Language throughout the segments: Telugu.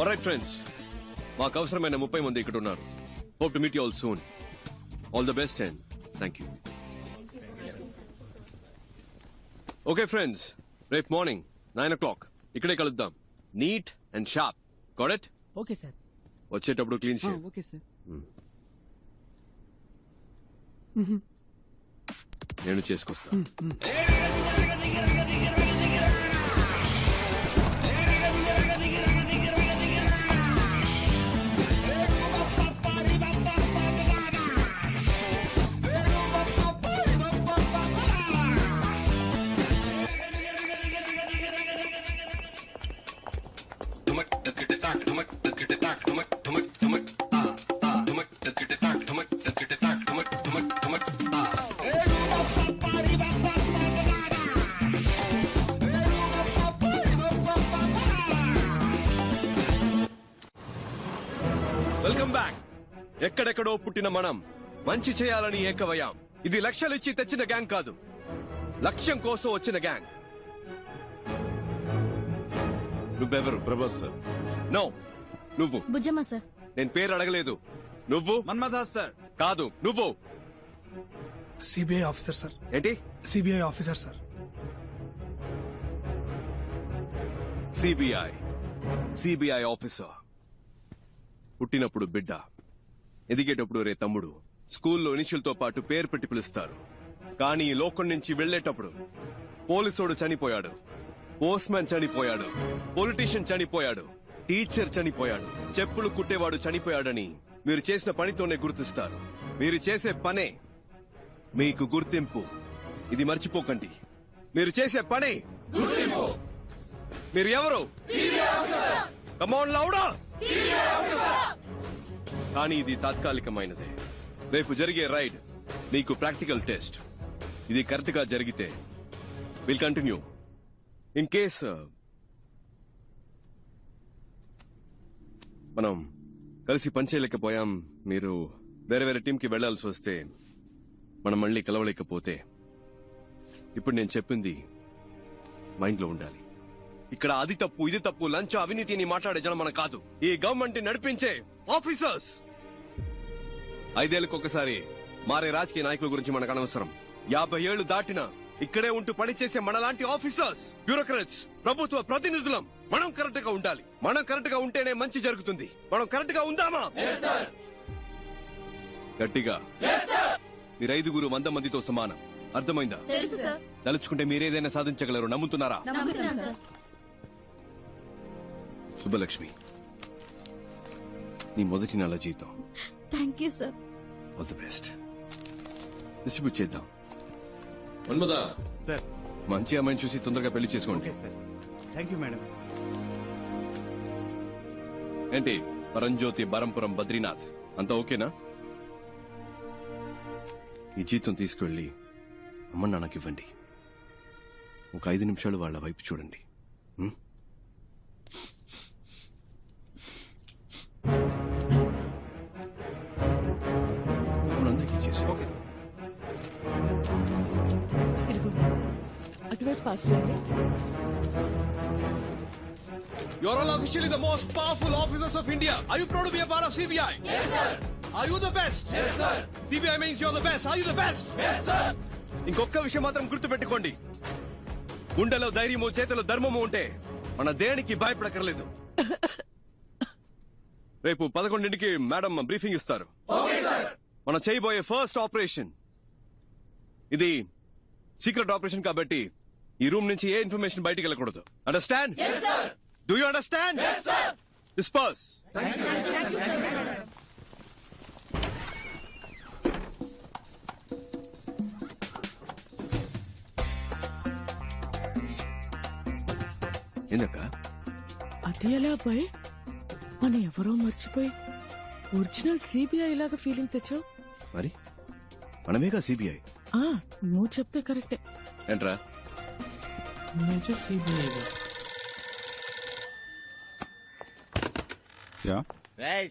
ఆల్రైట్ ఫ్రెండ్స్, మాకు అవసరమైన 30 మంది ఇక్కడ ఉన్నారు. Hope to meet you all soon. All the best and thank you. Okay friends, రేపు మార్నింగ్ 9 o'clock ఇక్కడే కలుద్దాం. Neat and sharp. Got it? Okay sir. వచ్చేటప్పుడు క్లీన్ షేవ్. Okay sir. నేను చేసుకొస్తా. Welcome back. ఎక్కడెక్కడో పుట్టిన మనం మంచి చేయాలని ఏకవయ్యాం. ఇది లక్షలిచ్చి తెచ్చిన గ్యాంగ్ కాదు, లక్ష్యం కోసం వచ్చిన గ్యాంగ్. నువ్వెవరు? ప్రభాస్ సార్. నో, నువ్వు. బుజ్జమ్మ సార్. నేను పేరు అడగలేదు. నువ్వు? మన్మథాస్ సార్. కాదు, నువ్వు. CBI officer sir. ఏంటి? CBI officer sir. CBI officer. పుట్టినప్పుడు బిడ్డ, ఎదిగేటప్పుడు రే తమ్ముడు. స్కూల్లో ఇనిషియల్తో పాటు పేరు పెట్టి పిలుస్తారు. కానీ ఈ లోకం నుంచి వెళ్లేటప్పుడు పోలీసోడు చనిపోయాడు, పోస్ట్ మ్యాన్ చనిపోయాడు, పొలిటీషియన్ చనిపోయాడు, టీచర్ చనిపోయాడు, చెప్పులు కుట్టేవాడు చనిపోయాడని మీరు చేసిన పనితోనే గుర్తిస్తారు. మీరు చేసే పనే మీకు గుర్తింపు. ఇది మర్చిపోకండి. మీరు చేసే పనే గుర్తింపు. మీరు ఎవరు? కమ్ ఆన్ లౌడా. కానీ ఇది తాత్కాలికమైనదే. రేపు జరిగే రైడ్ మీకు ప్రాక్టికల్ టెస్ట్. ఇది కరెక్ట్ గా జరిగితే విల్ కంటిన్యూ. ఇన్ కేస్ మనం కలిసి పనిచేయలేకపోయాం, మీరు వేరే వేరే టీంకి వెళ్లాల్సి వస్తే, మనం మళ్ళీ కలవలేకపోతే, ఇప్పుడు నేను చెప్పింది మైండ్ లో ఉండాలి. ఇక్కడ అది తప్పు, ఇది తప్పు, లంచ్, అవినీతిని మాట్లాడే జనం మనం కాదు. ఈ గవర్నమెంట్ నడిపించే ఆఫీసర్స్. 5 ఏళ్లకు ఒకసారి మారే రాజకీయ నాయకుల గురించి మనకు అనవసరం. 50 ఏళ్లు దాటినా ఇక్కడే ఉంటూ పనిచేసే మనలాంటి ఆఫీసర్స్, బ్యూరోక్రాట్స్, ప్రభుత్వ ప్రతినిధులం మనం కరెక్ట్ గా ఉండాలి. మనం కరెక్ట్ గా ఉంటేనే మంచి జరుగుతుంది. మనం కరెక్ట్ గా ఉందామా? గట్టిగా. మీరు 5 100 మందితో సమానం. అర్థమైందా? తలుచుకుంటే మీరేదైనా సాధించగలరు. నమ్ముతున్నారా? శుభలక్ష్మి, నీ మొదటి నెల జీతం. Thank you sir. All the best. Distribute చేద్దాం. మన్మదా సార్. మంచి అమ్మాయిని చూసి తొందరగా పెళ్లి చేసుకోండి. Thank you madam. ఏంటి పరంజ్యోతి, బరంపురం, బద్రీనాథ్ అంతా ఓకేనా? ఈ జీతం తీసుకువెళ్ళి అమ్మ నాన్నకి ఇవ్వండి. ఒక 5 నిమిషాలు వాళ్ళ వైపు చూడండి. Okay sir. అటువైపు పాస్ చేయండి. You are all officially the most powerful officers of India. Are you proud to be a part of CBI? Yes, sir. Are you the best? Yes, sir. CBI means you're the best. Are you the best? Yes, sir. ఇంకొక విషయం మాత్రం గుర్తుపెట్టుకోండి. గుండెలో ధైర్యము, చేతిలో ధర్మము ఉంటే మన దేనికి భయపడకర్లేదు. రేపు 11ంటికి మేడం బ్రీఫింగ్ ఇస్తారు. Okay, sir. మనం చేయబోయే ఫస్ట్ ఆపరేషన్ ఇది సీక్రెట్ ఆపరేషన్ కాబట్టి ఈ రూమ్ నుంచి ఏ ఇన్ఫర్మేషన్ బయటికి వెళ్ళకూడదు. Understand? Yes, sir. Do you understand? Yes, sir. Disperse. Thank you, sir. Thank you, sir. ఏందక్క? అది ఎలా అబ్బాయి? మనం ఎవరో మర్చిపోయి ఒరిజినల్ సిబిఐ లాగా ఫీలింగ్ తెచ్చావు. మరి మనమేగా సిబిఐ. నువ్వు చెప్తే కరెక్టే. ఏంట్రా? సిబిఐ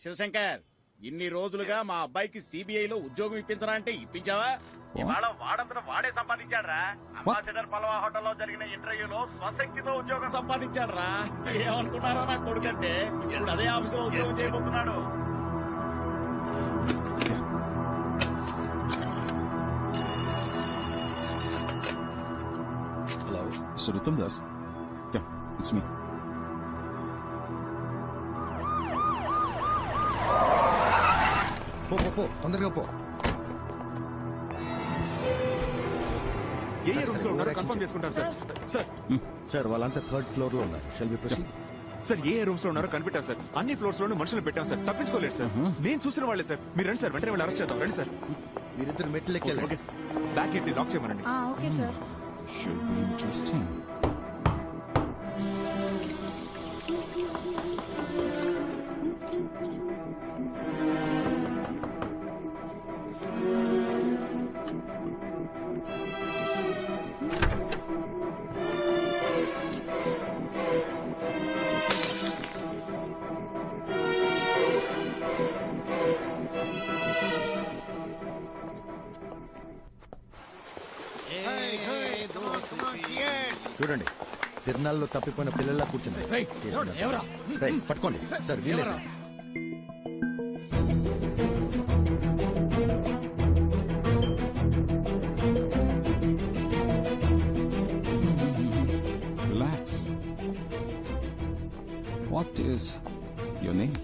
శివశంకర్, ఇన్ని రోజులుగా మా అబ్బాయికి సిబిఐలో ఉద్యోగం ఇప్పించరా అంటే ఇప్పించావా? ఇవాళ వాడంతట వాడే సంపాదించాడ్రా. అంబాసిడర్ పలవా హోటల్లో జరిగిన ఇంటర్వ్యూలో స్వశక్తితో ఉద్యోగం సంపాదించాడ్రా. ఏమనుకున్నారా నా కొడుకంటే ఇప్పుడు అదే ఆఫీసులో ఉద్యోగం చేయబోతున్నాడు. Hello, Mr. Uttam Das. Yeah, it's me. పో తొందరగా పో. ఏ రూమ్స్ లో ఉన్నారో కన్ఫర్మ్ చేసుకుంటారు సార్. సార్ సార్ వాళ్ళంతా థర్డ్ ఫ్లోర్ లో ఉన్నారు. Shall be proceed. Sir A rooms లో ఉన్నారో కనిపెట్టారు సార్. అన్ని ఫ్లోర్స్ లోనూ మనుషులు పెట్టాం సార్. తప్పించుకోలేదు సార్. నేను చూసిన వాళ్ళే సార్. మీరు రండి సార్, వెంటనే వెళ్ళి అరెస్ట్ చేద్దాం. రండి సార్. మీరిద్దరు మెట్లు ఎక్కాలి. బ్యాక్ ఏంటి లాక్ చేయమనండి. Okay sir. Should be interesting. చూడండి, తిరునాళ్ళలో తప్పిపోయిన పిల్లల్లా కూర్చున్నారు. రేయ్, పట్టుకోండి సార్. వీలే sir. Relax. What is your name?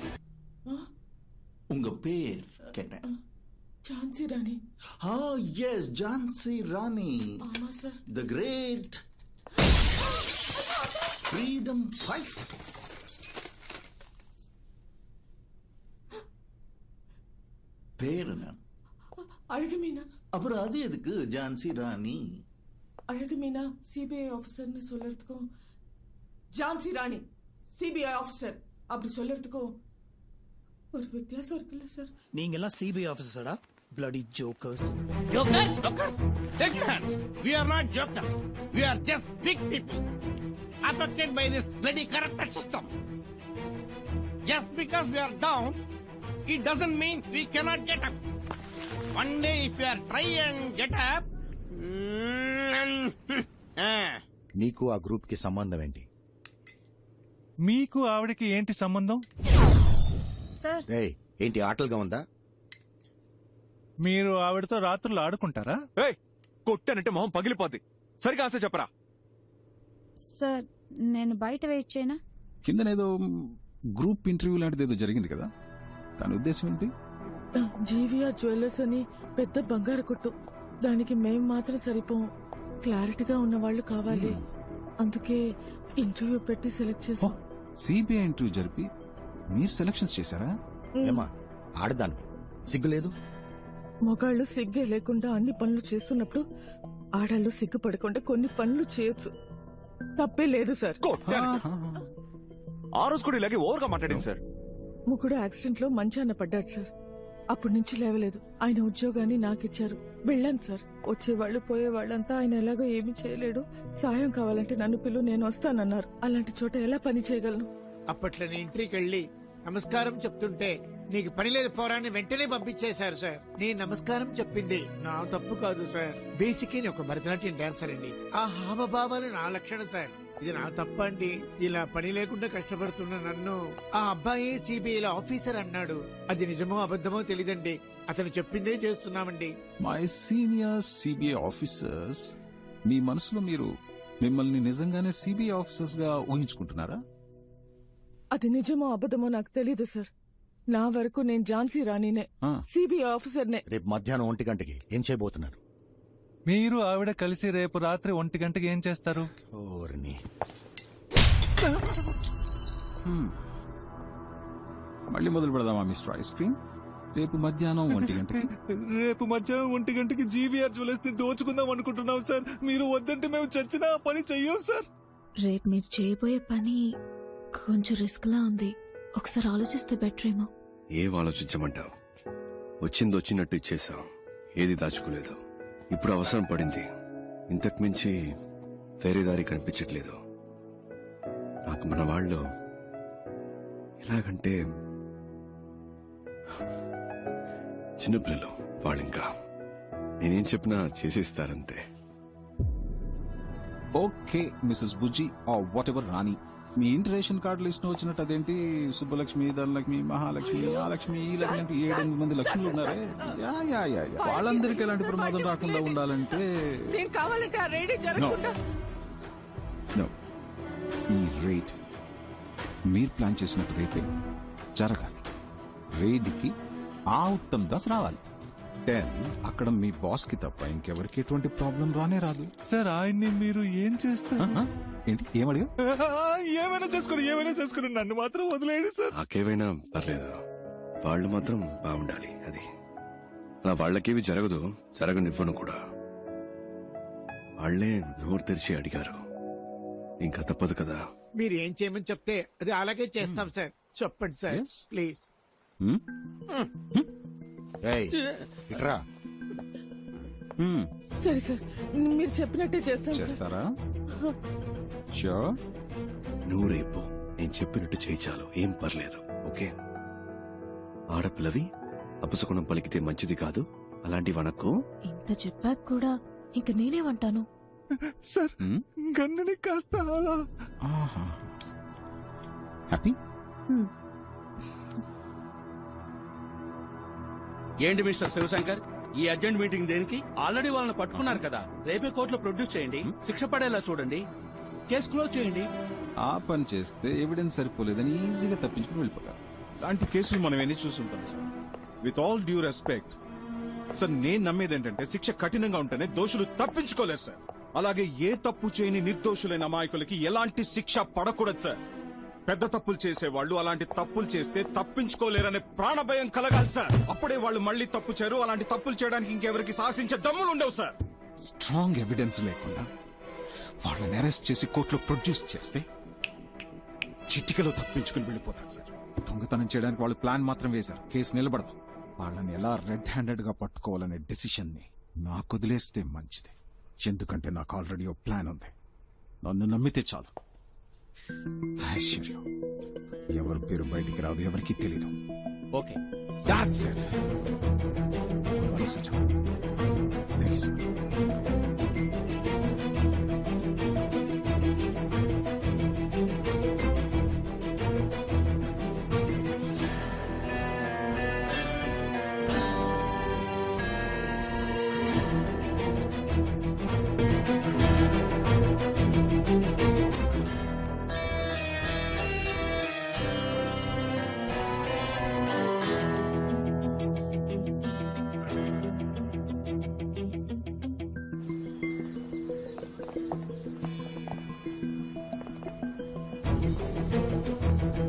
உங்க பேர் கேட்டேன். ఝాన్సీ రాణి. எஸ் ஜான்சி ராணி, ஆமா sir. The great freedom fight. பேர் என்ன? அழகுமீனா. அப்புறம் அது எதுக்கு ஜான்சி ராணி? அழகுமீனா சிபிஐ ஆஃபீஸர்னு சொல்லறதுக்கும் ఝాన్సీ ராணி சிபிஐ ஆஃபீஸர் அப்படி சொல்லறதுக்கும் ஒரு வித்தியாசம் இருக்குல்ல சார்? நீங்க எல்லாம் சிபிஐ ஆபீசர்டா, bloody jokers. Jokers, jokers, take your hands. We are not jokers. We are just big people affected by this bloody corrupted system. Just because we are down, it doesn't mean we cannot get up. One day if we are try and get up, నీకు ఆ గ్రూప్ కి సంబంధం ఏంటి? మీకు ఆవిడకి ఏంటి సంబంధం? సార్ రేయ్, ఏంటి ఆటలుగా ఉందా? మీరు ఆవిడతో రాత్రులు ఆడుకుంటారా? ఏయ్, కొట్టానంటే మొహం పగిలిపోద్ది. సరిగా ఆన్సర్ చెప్పరా. సార్ నేను బయట వెయిట్ చేయనా? కిందనేదో గ్రూప్ ఇంటర్వ్యూ లాంటిది ఏదో జరిగింది కదా, దాని ఉద్దేశం ఏంటి? జీవీఆర్ జ్యువెలర్స్ అని పెద్ద బంగారు కొట్టు, దానికి మేం మాత్రం సరిపోం. క్లారిటీగా ఉన్న వాళ్ళు కావాలి. అందుకే ఇంటర్వ్యూ పెట్టి సెలెక్ట్ చేసాం. సిబిఐ ఇంటర్వ్యూ జరిపి మీరు సెలక్షన్స్ చేశారా? ఏమా ఆడదాన్ని సిగ్గులేదు? మొగాళ్ళు సిగ్గే లేకుండా అన్ని పనులు చేస్తున్నప్పుడు ఆడాళ్ళు సిగ్గుపడకుండా కొన్ని పనులు చేయొచ్చు. తప్పే లేదు సార్. కొట్టాను. ఆ రోజు కూడా ఇలాగే ఓవర్గా మాట్లాడింది సార్. ముగ్గుడు యాక్సిడెంట్ లో మంచాన పడ్డాడు సార్. అప్పటి నుంచి లేవలేదు. ఆయన ఉద్యోగాన్ని నాకిచ్చారు. వెళ్ళాను సార్. వచ్చేవాళ్లు పోయేవాళ్ళంతా ఆయన ఎలాగో ఏమీ చేయలేడు, సాయం కావాలంటే నన్ను పిలు, నేను వస్తానన్నారు. అలాంటి చోట ఎలా పని చేయగలను? అప్పట్లో నీ ఇంటికి వెళ్ళి నమస్కారం చెప్తుంటే నీకు పని లేదు పోరాన్ని వెంటనే పంపించేశారు సార్. నేను నమస్కారం చెప్పింది నా తప్పు కాదు సార్. బేసిక్ ని ఒక భరతనాట్యం డాన్సర్ అండి. ఆ హావభావాలు నా లక్షణం సార్. ఇది నా తప్పండి. ఇలా పని లేకుండా కష్టపడుతున్న నన్ను ఆ అబ్బాయి సిబిఐ ఆఫీసర్ అన్నాడు. అది నిజమో అబద్ధమో తెలీదండి. అతను చెప్పిందే చేస్తున్నామండి. మై సీనియర్ సిబిఐ ఆఫీసర్స్, మీ మనసులో మీరు మిమ్మల్ని నిజంగానే సిబిఐ ఆఫీసర్స్ గా ఊహించుకుంటున్నారా? అది నిజమో అబద్ధమో నాకు తెలీదు సార్. నా వరకు నేను ఝాన్సీ రాణినే, సిబిఐ ఆఫీసర్నే. రేపు మధ్యాహ్నం 1 గంటకి ఏం చేయబోతున్నారు? మీరు ఆవిడ కలిసి రేపు రాత్రి 1 గంటకి ఏం చేస్తారు? ఓర్ని మళ్ళీ మొదలు పెడదామా మిస్టర్ ఐస్ క్రీమ్? రేపు మధ్యాహ్నం 1 గంటకి. రేపు మధ్యాహ్నం 1 గంటకి జీవీఆర్ జ్యువెలర్స్ ని దోచుకుందాం అనుకుంటున్నాం సార్. మీరు వద్దంటే మేము చచ్చినా ఆ పని చెయ్యం సార్. రేపు మీరు చేయబోయే పని కొంచెం రిస్క్ లా ఉంది. ఒకసారి ఆలోచిస్తే బెటర్ ఏమో. ఏం ఆలోచించమంటావు? వచ్చింది వచ్చినట్టు ఇచ్చేసాం, ఏది దాచుకోలేదు. ఇప్పుడు అవసరం పడింది. ఇంతకు మించి వేరే దారి కనిపించట్లేదు నాకు. మన వాళ్ళు ఎలాగంటే చిన్నపిల్లలు, వాళ్ళింకా నేనేం చెప్పినా చేసేస్తారంతే. Okay Mrs Bujji whatever Rani, మీ ఇంటి రేషన్ కార్డు లిస్ట్ వచ్చినట్టు అదేంటి సుబ్బలక్ష్మి, ధనలక్ష్మి, మహాలక్ష్మి, ఆ లక్ష్మి, ఈ లక్ష్మి అంటే 7-8 మంది లక్ష్ములు ఉన్నారే. Yeah yeah yeah yeah. వాళ్ళందరికీ ఎలాంటి ప్రమాదం రాకుండా ఉండాలంటే నేను కావాలంటే ఆ రేడి జరగకుండా No. ఈ రేట్ మీరు ప్లాన్ చేసినట్టు రేపే జరగాలి. రేడ్కి ఆ ఉత్తమ్ దాస్ రావాలి. దెన్ అక్కడ మీ బాస్ కి తప్ప ఇంకెవరికి ఎటువంటి ప్రాబ్లం రానే రాదు. సార్ ఆయన్ని మీరు ఏం చేస్తారు? ఏంటి ఏమడిగా? ఏమైనా చేసుకోండి నన్ను మాత్రం వదిలేయండి సార్. నాకేమైనా పర్లేదు, వాళ్ళు మాత్రం బాగుండాలి. అది అలా వాళ్ళకేవి జరగదు, జరగనివ్వను కూడా. వాళ్లే నోరు తెరిచి అడిగారు, ఇంకా తప్పదు కదా. మీరు ఏం చేయమని చెప్తే అది అలాగే చేస్తాం సార్. చెప్పండి సార్ ప్లీజ్. ఇట్రా. సరే సార్, మీరు చెప్పినట్టే చేస్తాను సార్. చేస్తారా? షూర్. నువ్వు రేపు నేను చెప్పినట్టు చేయి చాలు, ఏం పర్లేదు. ఓకే? ఆడపిల్లవి అపశకునం పలికితే మంచిది కాదు, అలాంటి వనకు. ఇంత చెప్పాక కూడా ఇంక నేనేమంటాను? సార్ గన్నని కాస్త అలా. హ్యాపీ? ఏంటి మిస్టర్ శివశంకర్, ఈ అర్జెంట్ మీటింగ్ దేనికి? ఆల్రెడీ వాళ్ళని పట్టుకున్నారు కదా, రేపే కోర్టులో ప్రొడ్యూస్ చేయండి, శిక్ష పడేలా చూడండి, కేసు క్లోజ్ చేయండి. ఆ పని చేస్తే ఎవిడెన్స్ సరిపోలేదని ఈజీగా తప్పించుకుని వెళ్ళిపోతారు. లాంటి కేసులు మనం ఎన్ని చూస్తుంటాం sir. With all due respect sir, నేను నమ్మేది ఏంటంటే శిక్ష కఠినంగా ఉంటేనే దోషులు తప్పించుకోలేరు సార్. అలాగే ఏ తప్పు చేయని నిర్దోషులైన అమాయకులకి ఎలాంటి శిక్ష పడకూడదు సార్. పెద్ద తప్పులు చేసేవాళ్ళు అలాంటి తప్పులు చేస్తే తప్పించుకోలేరనే ప్రాణభయం కలగాలి సార్. అప్పుడే వాళ్ళు మళ్ళీ తప్పు చేయరు. అలాంటి తప్పులు చేయడానికి ఇంకెవరికి సాహసించే దమ్ములు ఉండవు సార్. స్ట్రాంగ్ ఎవిడెన్స్ లేకుండా వాళ్ళని అరెస్ట్ చేసి కోర్టులో ప్రొడ్యూస్ చేస్తే చిటికలో తప్పించుకుని వెళ్ళిపోతారు సార్. దొంగతనం చేయడానికి వాళ్ళు ప్లాన్ మాత్రం వేశారు, కేసు నిలబడదు. వాళ్ళని ఎలా రెడ్ హ్యాండెడ్ గా పట్టుకోవాలనే డెసిషన్ ని నాకు వదిలేస్తే మంచిది. ఎందుకంటే నాకు ఆల్రెడీ ఓ ప్లాన్ ఉంది. నన్ను నమ్మితే చాలు. ఐశ్వర్యం ఎవరి పేరు బయటికి రాదు, ఎవరికి తెలీదు. Okay, that's it. భరోసా చాలు. Thank you sir.